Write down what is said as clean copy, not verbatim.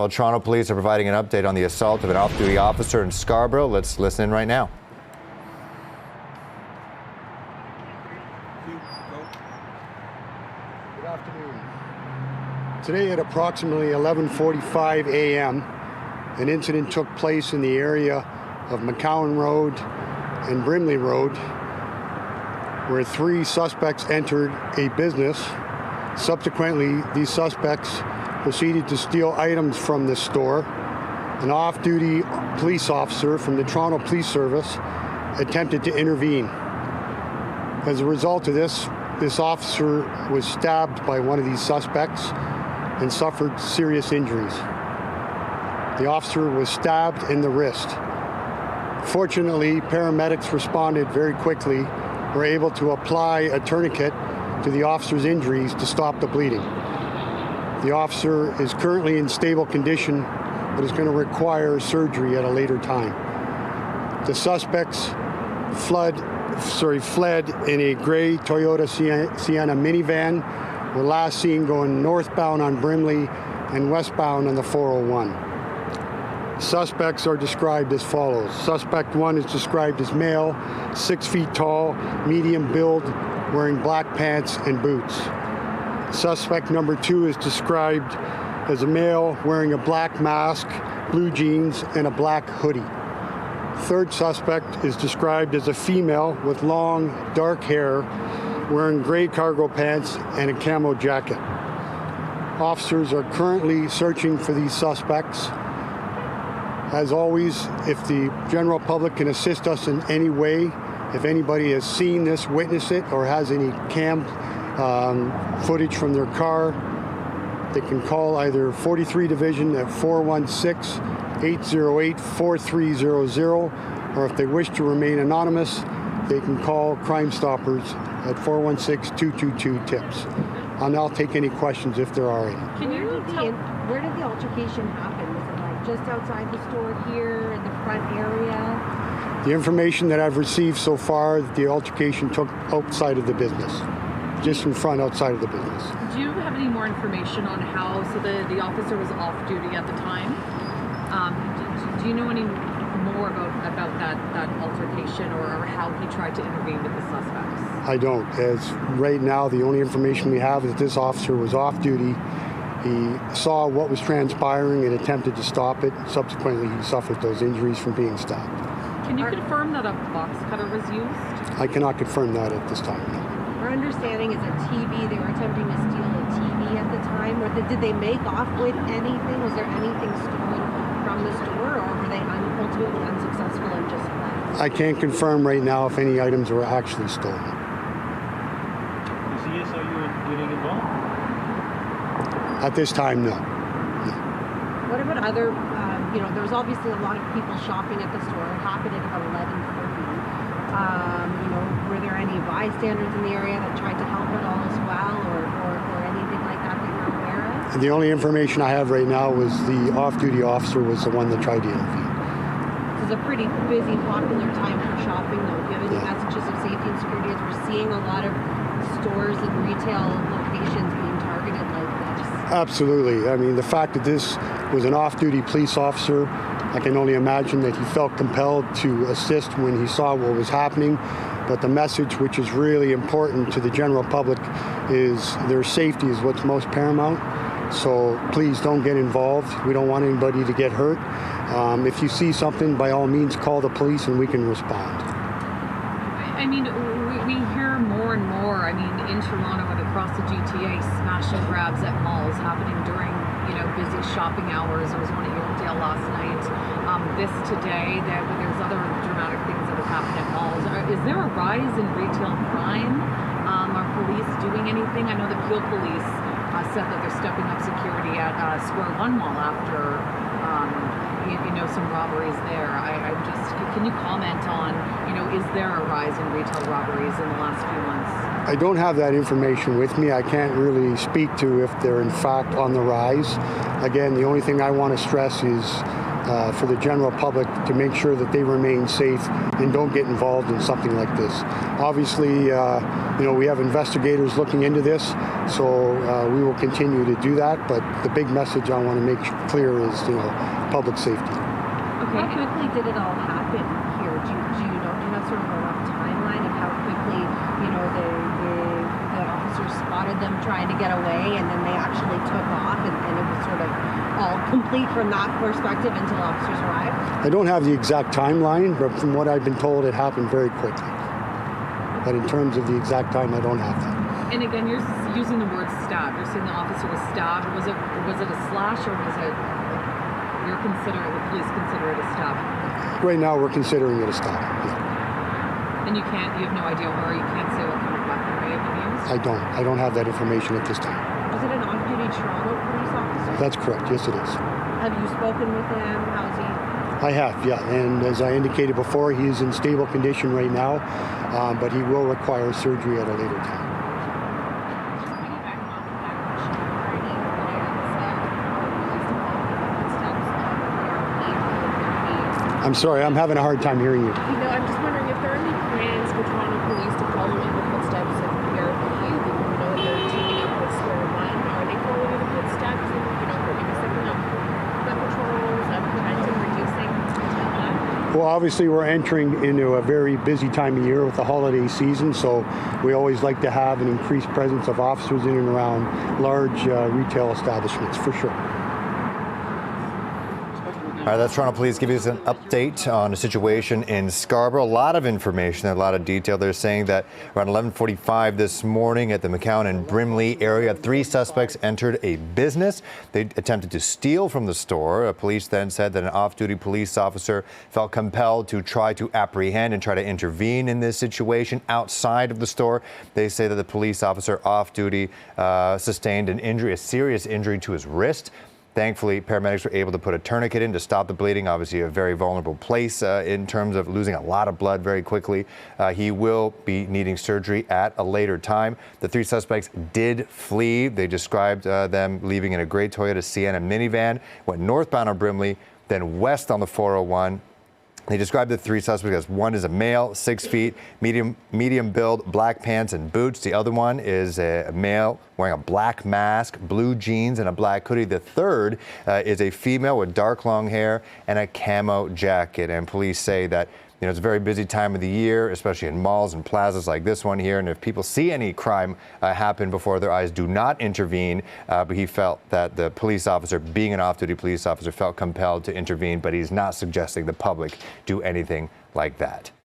Well, Toronto police are providing an update on the assault of an off-duty officer in Scarborough. Let's listen in right now. Good afternoon. Today at approximately 11:45 a.m., an incident took place in the area of McCowan Road and Brimley Road, where three suspects entered a business. Subsequently, these suspects proceeded to steal items from this store. An off-duty police officer from the Toronto Police Service attempted to intervene. As a result of this officer was stabbed by one of these suspects and suffered serious injuries. The officer was stabbed in the wrist. Fortunately, paramedics responded very quickly, were able to apply a tourniquet to the officer's injuries to stop the bleeding. The officer is currently in stable condition, but is going to require surgery at a later time. The suspects fled in a gray Toyota Sienna minivan, were last seen going northbound on Brimley and westbound on the 401. Suspects are described as follows. Suspect 1 is described as male, 6 feet tall, medium build, wearing black pants and boots. Suspect number 2 is described as a male wearing a black mask, blue jeans, and a black hoodie. Third suspect is described as a female with long, dark hair, wearing gray cargo pants and a camo jacket. Officers are currently searching for these suspects. As always, if the general public can assist us in any way, if anybody has seen this, witnessed it, or has any cam footage from their car, they can call either 43 Division at 416-808-4300, or if they wish to remain anonymous, they can call Crime Stoppers at 416-222-TIPS. I'll now take any questions if there are any. Where did the altercation happen? Was it like just outside the store here in the front area? The information that I've received so far, the altercation took outside of the business, just in front outside of the business. Do you have any more information on how, so the officer was off duty at the time? Do you know any more about that altercation or how he tried to intervene with the suspects? I don't. As right now, the only information we have is this officer was off duty. He saw what was transpiring and attempted to stop it. Subsequently, he suffered those injuries from being stabbed. Can you confirm that a box cutter was used? I cannot confirm that at this time, no. Our understanding is a TV, they were attempting to steal a TV at the time. Or did they make off with anything? Was there anything stolen from the store, or were they ultimately unsuccessful and just left? I can't confirm right now if any items were actually stolen. Is the SIU getting involved? At this time, no. What about other, there was obviously a lot of people shopping at the store. It happened at about 11:30. Were there any bystanders in the area that tried to help at all as well, or anything like that you're aware of? And the only information I have right now was the off-duty officer was the one that tried to intervene. This is a pretty busy, popular time for shopping, though. Do you have any messages of safety and security, as we're seeing a lot of stores and retail locations being targeted like this? Absolutely. I mean, the fact that this was an off-duty police officer, I can only imagine that he felt compelled to assist when he saw what was happening. But the message, which is really important to the general public, is their safety is what's most paramount. So please don't get involved. We don't want anybody to get hurt. If you see something, by all means, call the police and we can respond. I mean, we hear more and more, in Toronto and across the GTA, smash and grabs at malls happening during, busy shopping hours. There was one at Yorkdale last night. This today, there's other dramatic things that have happened at malls. Is there a rise in retail crime? Are police doing anything? I know the Peel Police said that they're stepping up security at Square One Mall after some robberies there. Can you comment on, is there a rise in retail robberies in the last few months? I don't have that information with me. I can't really speak to if they're in fact on the rise. Again, the only thing I want to stress is for the general public to make sure that they remain safe and don't get involved in something like this. Obviously, we have investigators looking into this, so we will continue to do that. But the big message I want to make clear is, public safety. How quickly did it all happen here? Do you know? Do you have sort of a rough timeline of how quickly, the officers spotted them trying to get away, and then they actually took off, and it was sort of all complete from that perspective until officers arrived? I don't have the exact timeline, but from what I've been told, it happened very quickly. But in terms of the exact time, I don't have that. And again, you're using the word stabbed. You're saying the officer was stabbed. Was it a slash, or was it? The police consider it a stab? Right now, we're considering it a stab. Yeah. And you have no idea, or you can't say what kind of weapon may have been used? I don't have that information at this time. Was it an off-duty Toronto police officer? That's correct. Yes, it is. Have you spoken with him? How's he? I have, yeah. And as I indicated before, he is in stable condition right now, but he will require surgery at a later time. I'm sorry, I'm having a hard time hearing you. I'm just wondering if there are any plans for Toronto Police to follow in the footsteps of Pierre Lee. We know that they're taking up with Square One. Are they following in the footsteps and, maybe stepping up the patrols, preventing, reducing, something like that? Well, obviously we're entering into a very busy time of year with the holiday season, so we always like to have an increased presence of officers in and around large retail establishments, for sure. All right, that's Toronto Police giving us an update on a situation in Scarborough. A lot of information, a lot of detail. They're saying that around 11:45 this morning at the McCowan and Brimley area, 3 suspects entered a business. They attempted to steal from the store. Police then said that an off-duty police officer felt compelled to try to apprehend and try to intervene in this situation outside of the store. They say that the police officer off-duty sustained an injury, a serious injury to his wrist. Thankfully, paramedics were able to put a tourniquet in to stop the bleeding. Obviously, a very vulnerable place in terms of losing a lot of blood very quickly. He will be needing surgery at a later time. The 3 suspects did flee. They described them leaving in a gray Toyota Sienna minivan, went northbound on Brimley, then west on the 401. They described the 3 suspects as one is a male, 6 feet, medium build, black pants and boots. The other one is a male wearing a black mask, blue jeans, and a black hoodie. The third is a female with dark long hair and a camo jacket. And police say that it's a very busy time of the year, especially in malls and plazas like this one here. And if people see any crime happen before their eyes, do not intervene. But he felt that the police officer, being an off-duty police officer, felt compelled to intervene. But he's not suggesting the public do anything like that.